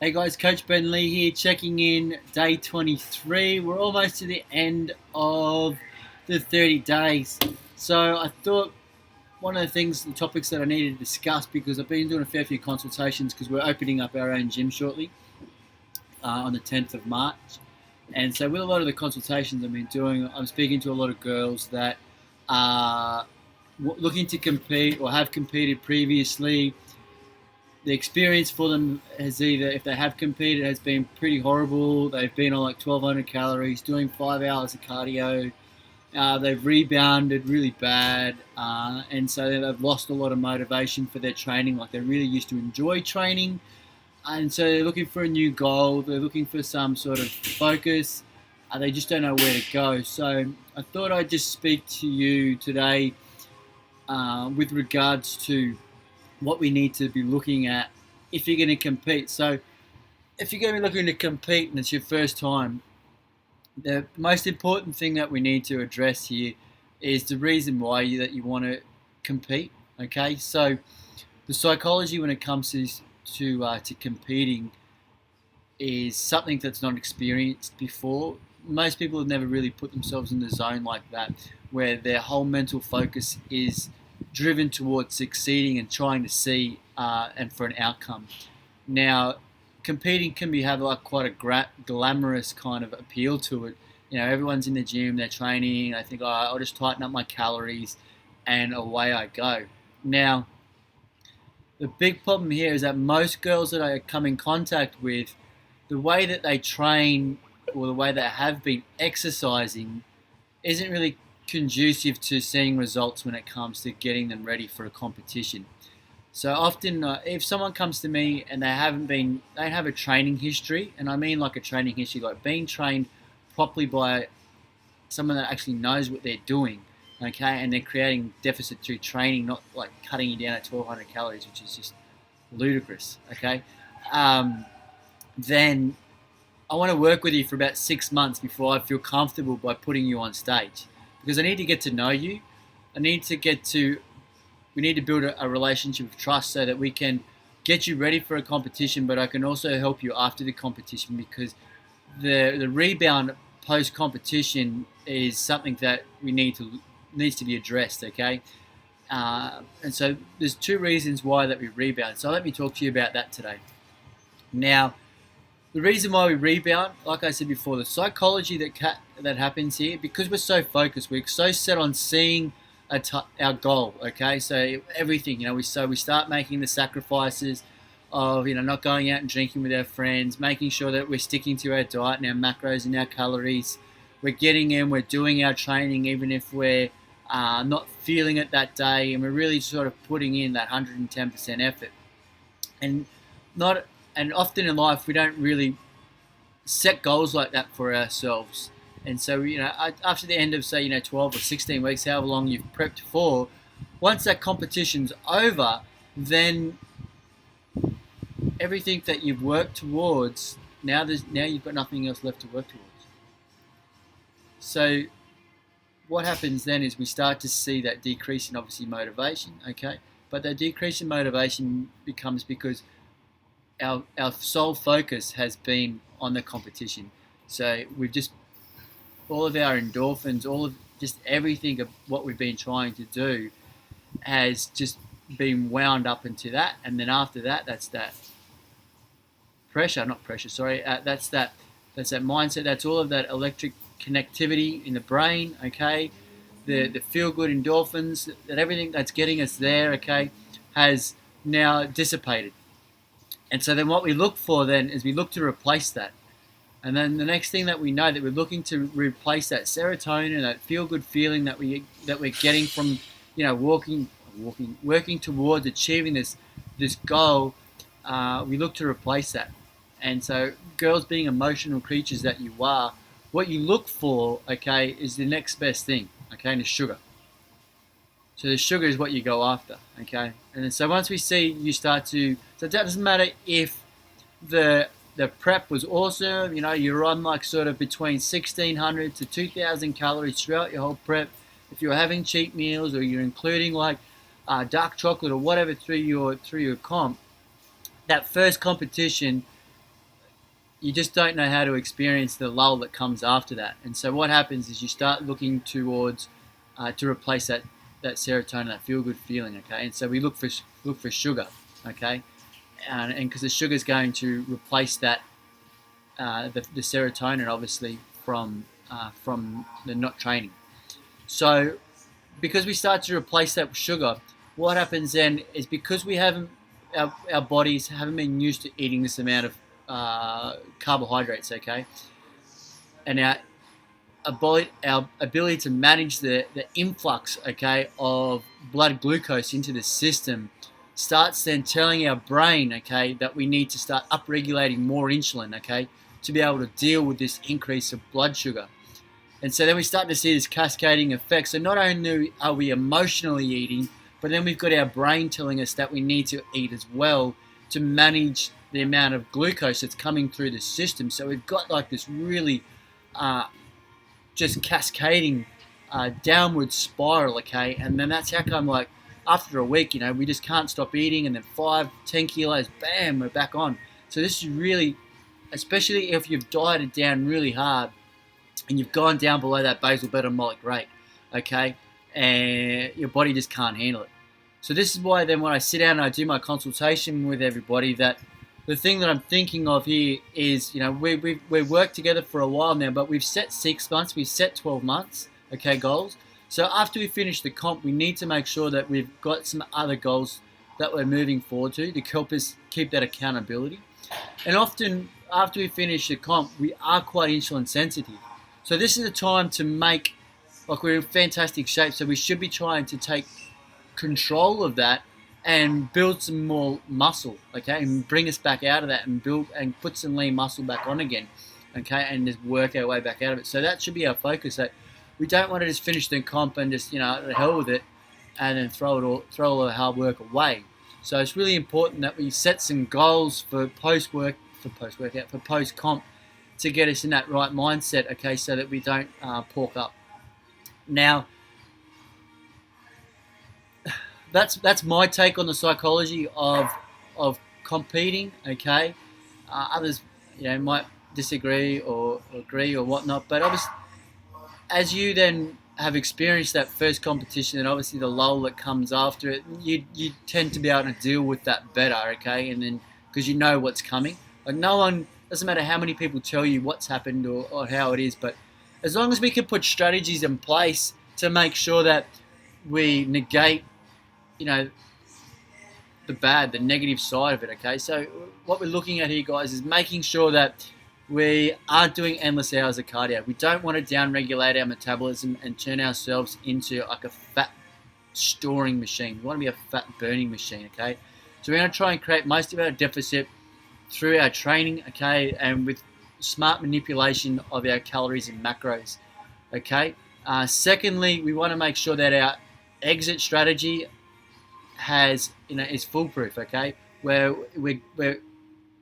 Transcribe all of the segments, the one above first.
Hey guys, Coach Ben Lee here, checking in day 23. We're almost to the end of the 30 days. So I thought one of the topics that I needed to discuss, because I've been doing a fair few consultations because we're opening up our own gym shortly on the 10th of March. And so with a lot of the consultations I've been doing, I'm speaking to a lot of girls that are looking to compete or have competed previously. The experience for them has either, if they have competed, has been pretty horrible. They've been on like 1,200 calories, doing 5 hours of cardio. They've rebounded really bad, and so they've lost a lot of motivation for their training. Like they really used to enjoy training, and so they're looking for a new goal. They're looking for some sort of focus. They just don't know where to go. So I thought I'd just speak to you today with regards to what we need to be looking at if you're going to compete. So if you're going to be looking to compete and it's your first time, the most important thing that we need to address here is the reason why that you want to compete. Okay, so the psychology when it comes to competing is something that's not experienced before. Most people have never really put themselves in the zone like that, where their whole mental focus is driven towards succeeding and trying to see and for an outcome. Now, competing can have like quite a glamorous kind of appeal to it. You know, everyone's in the gym, they're training. I think, oh, I'll just tighten up my calories, and away I go. Now, the big problem here is that most girls that I come in contact with, the way that they train or the way they have been exercising isn't really conducive to seeing results when it comes to getting them ready for a competition. So often, if someone comes to me and they don't have a training history, and I mean like a training history, like being trained properly by someone that actually knows what they're doing, okay, and they're creating deficit through training, not like cutting you down at 1,200 calories, which is just ludicrous, okay, then I want to work with you for about 6 months before I feel comfortable by putting you on stage, because I need to get to know you. I need to get to we need to build a relationship of trust so that we can get you ready for a competition, but I can also help you after the competition, because the rebound post competition is something that needs to be addressed. Okay, and so there's two reasons why that we rebound. So let me talk to you about that today. Now, the reason why we rebound, like I said before, the psychology that happens here, because we're so focused, we're so set on seeing our goal. Okay, so everything, we start making the sacrifices of not going out and drinking with our friends, making sure that we're sticking to our diet and our macros and our calories. We're getting in, we're doing our training even if we're not feeling it that day, and we're really sort of putting in that 110% effort. And not and often in life we don't really set goals like that for ourselves. And so, after the end of, say, 12 or 16 weeks, however long you've prepped for, once that competition's over, then everything that you've worked towards, now you've got nothing else left to work towards. So what happens then is we start to see that decrease in, obviously, motivation, okay? But that decrease in motivation becomes because our sole focus has been on the competition. So we've just, all of our endorphins, all of just everything of what we've been trying to do has just been wound up into that. And then after that, that's that that's that mindset. That's all of that electric connectivity in the brain, okay? The feel-good endorphins, that everything that's getting us there, okay, has now dissipated. And so then what we look for then is we look to replace that. And then the next thing that we know, that we're looking to replace that serotonin, that feel-good feeling that we're getting from, working towards achieving this goal. We look to replace that. And so, girls, being emotional creatures that you are, what you look for, okay, is the next best thing, okay, and it's sugar. So the sugar is what you go after, okay? And then, so once we see you start to, so it doesn't matter if the prep was awesome, you're on like sort of between 1,600 to 2,000 calories throughout your whole prep. If you're having cheat meals or you're including like dark chocolate or whatever through your comp, that first competition, you just don't know how to experience the lull that comes after that. And so what happens is you start looking towards to replace that serotonin, that feel good feeling. Okay, and so we look for sugar. Okay, and because the sugar is going to replace that the serotonin, obviously from the not training. So because we start to replace that with sugar, what happens then is because we haven't our bodies haven't been used to eating this amount of carbohydrates, okay, and our ability to manage the influx, okay, of blood glucose into the system starts then telling our brain, okay, that we need to start upregulating more insulin, okay, to be able to deal with this increase of blood sugar. And so then we start to see this cascading effect. So not only are we emotionally eating, but then we've got our brain telling us that we need to eat as well to manage the amount of glucose that's coming through the system. So we've got like this really just cascading downward spiral, okay? And then that's how come, like, after a week, we just can't stop eating, and then 5-10 kilos, bam, we're back on. So this is really, especially if you've dieted down really hard, and you've gone down below that basal metabolic rate, okay, and your body just can't handle it. So this is why then when I sit down and I do my consultation with everybody, that the thing that I'm thinking of here is, we've worked together for a while now, but we've set 6 months, we've set 12 months, okay, goals. So after we finish the comp, we need to make sure that we've got some other goals that we're moving forward to help us keep that accountability. And often after we finish the comp, we are quite insulin sensitive. So this is a time to make, like, we're in fantastic shape, so we should be trying to take control of that and build some more muscle, okay, and bring us back out of that and build and put some lean muscle back on again, okay, and just work our way back out of it. So that should be our focus. That we don't want to just finish the comp and just, the hell with it, and then throw all the hard work away. So it's really important that we set some goals for post comp to get us in that right mindset, okay, so that we don't pork up. Now, that's my take on the psychology of competing, okay. Others, might disagree or agree or whatnot, but obviously, as you then have experienced that first competition and obviously the lull that comes after it, you tend to be able to deal with that better, okay, and then because you know what's coming. Like, no one, doesn't matter how many people tell you what's happened or how it is, but as long as we can put strategies in place to make sure that we negate, the negative side of it, okay? So what we're looking at here, guys, is making sure that we aren't doing endless hours of cardio. We don't want to down-regulate our metabolism and turn ourselves into like a fat storing machine. We want to be a fat burning machine, okay? So we're going to try and create most of our deficit through our training, okay, and with smart manipulation of our calories and macros, okay? Secondly, we want to make sure that our exit strategy is foolproof, okay? Where we're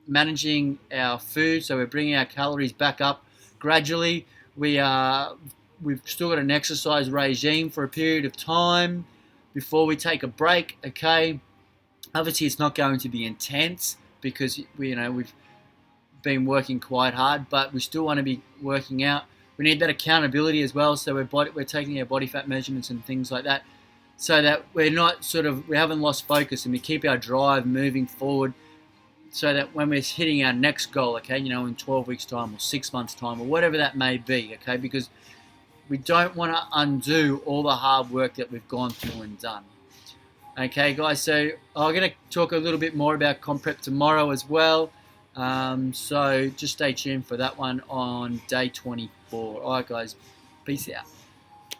managing our food, so we're bringing our calories back up gradually. We've still got an exercise regime for a period of time before we take a break, okay? Obviously, it's not going to be intense because we've been working quite hard, but we still want to be working out. We need that accountability as well, so we're taking our body fat measurements and things like that, so that we're not we haven't lost focus and we keep our drive moving forward, so that when we're hitting our next goal, okay, in 12 weeks time or 6 months time or whatever that may be, okay, because we don't want to undo all the hard work that we've gone through and done. Okay, guys, so I'm going to talk a little bit more about comp prep tomorrow as well. So just stay tuned for that one on day 24. All right, guys, peace out.